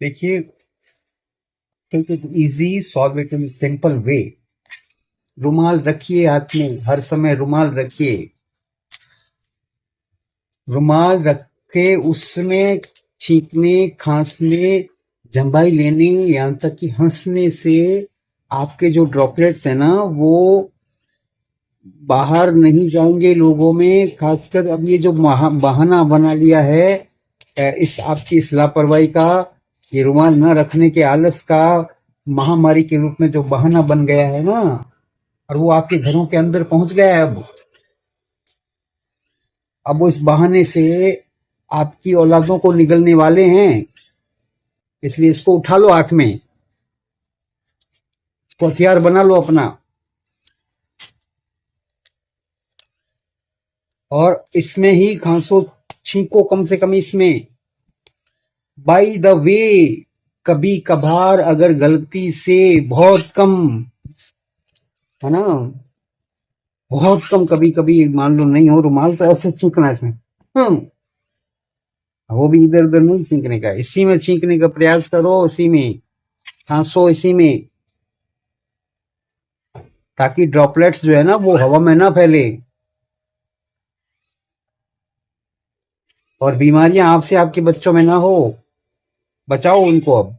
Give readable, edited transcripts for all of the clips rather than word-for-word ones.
देखिए, take it easy, solve it in simple way. रुमाल रखिए हाथ में, हर समय रुमाल रखिए। रुमाल रख के उसमें छींकने, खांसने, जंभाई लेने, यहाँ तक कि हंसने से आपके जो ड्रॉपलेट्स है ना, वो बाहर नहीं जाएंगे लोगों में। खासकर अब ये जो बहाना बना लिया है इस आपकी इस लापरवाही का, ये रुमाल न रखने के आलस का महामारी के रूप में जो बहाना बन गया है ना, और वो आपके घरों के अंदर पहुंच गया है। अब वो इस बहाने से आपकी औलादों को निगलने वाले हैं। इसलिए इसको उठा लो हाथ में, इसको हथियार बना लो अपना, और इसमें ही खांसो, छींको कम से कम इसमें। बाय द वे, कभी कभार अगर गलती से, बहुत कम है ना, बहुत कम, कभी कभी मान लो नहीं हो रुमाल तो ऐसे छींकना है इसमें। वो भी इधर उधर नहीं छींकने का, इसी में छींकने का प्रयास करो, इसी में खांसो, इसी में, ताकि ड्रॉपलेट्स जो है ना वो हवा में ना फैले और बीमारियां आपसे आपके बच्चों में ना हो। बचाओ उनको अब।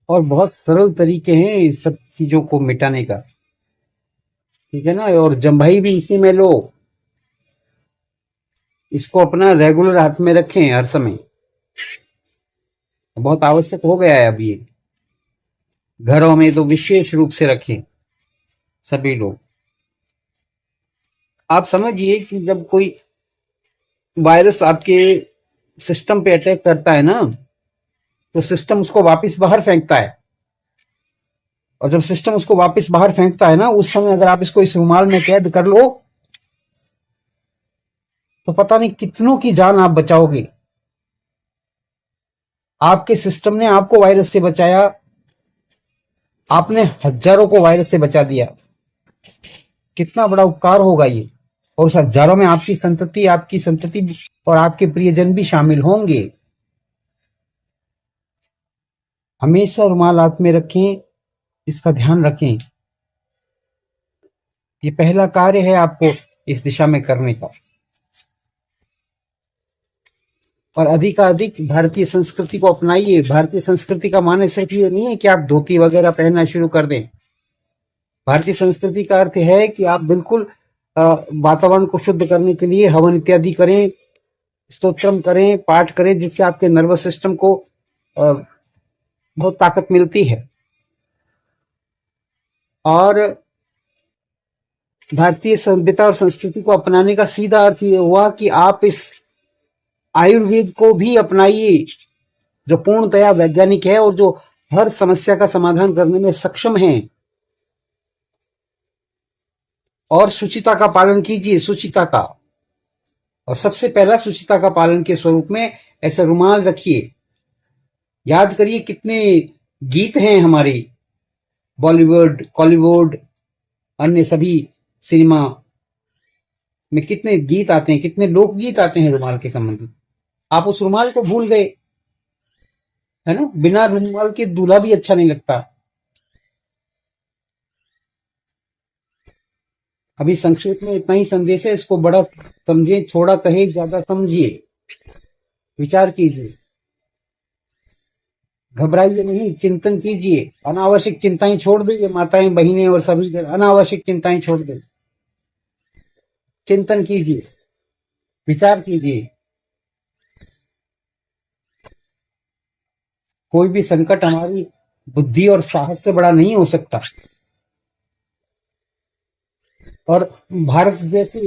और बहुत सरल तरीके हैं इस सब चीजों को मिटाने का, ठीक है ना। और जंभाई भी इसी में लो, इसको अपना रेगुलर हाथ में रखें हर समय, बहुत आवश्यक हो गया है अब ये। घरों में तो विशेष रूप से रखें सभी लोग। आप समझिए कि जब कोई वायरस आपके सिस्टम पे अटैक करता है ना, तो सिस्टम उसको वापस बाहर फेंकता है, और जब सिस्टम उसको वापस बाहर फेंकता है ना, उस समय अगर आप इसको इस रुमाल में कैद कर लो तो पता नहीं कितनों की जान आप बचाओगे। आपके सिस्टम ने आपको वायरस से बचाया, आपने हजारों को वायरस से बचा दिया। कितना बड़ा उपकार होगा ये। और उस हजारों में आपकी संतति और आपके प्रियजन भी शामिल होंगे। हमेशा रुमाल हाथ में रखें, इसका ध्यान रखें। ये पहला कार्य है आपको इस दिशा में करने का। और अधिकाधिक भारतीय संस्कृति को अपनाइए। भारतीय संस्कृति का माने सिर्फ ये नहीं है कि आप धोती वगैरह पहनना शुरू कर दें। भारतीय संस्कृति का अर्थ है कि आप बिल्कुल वातावरण को शुद्ध करने के लिए हवन इत्यादि करें, स्तोत्रम करें, पाठ करें, जिससे आपके नर्वस सिस्टम को बहुत ताकत मिलती है। और भारतीय सभ्यता और संस्कृति को अपनाने का सीधा अर्थ ये हुआ कि आप इस आयुर्वेद को भी अपनाइए, जो पूर्णतया वैज्ञानिक है और जो हर समस्या का समाधान करने में सक्षम है। और शुचिता का पालन कीजिए, शुचिता का। और सबसे पहला शुचिता का पालन के स्वरूप में ऐसा रुमाल रखिए। याद करिए कितने गीत हैं हमारे, बॉलीवुड, कॉलीवुड, अन्य सभी सिनेमा में कितने गीत आते हैं, कितने लोकगीत आते हैं रुमाल के संबंधित। आप उस रुमाल को भूल गए, है ना। बिना रुमाल के दूल्हा भी अच्छा नहीं लगता। अभी संक्षेप में इतना ही संदेश है, इसको बड़ा समझे, थोड़ा कहे ज्यादा समझिए, विचार कीजिए, घबराइए नहीं, चिंतन कीजिए। अनावश्यक चिंताएं छोड़ दीजिए, माताएं, बहिनें और सभी अनावश्यक चिंताएं छोड़ दें। चिंतन कीजिए, विचार कीजिए। कोई भी संकट हमारी बुद्धि और साहस से बड़ा नहीं हो सकता। और भारत जैसे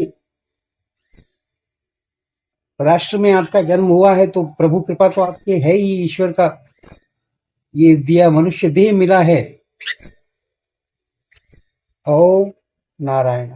राष्ट्र में आपका जन्म हुआ है तो प्रभु कृपा तो आपके है ही, ईश्वर का ये दिया मनुष्य देह मिला है। ओम नारायण।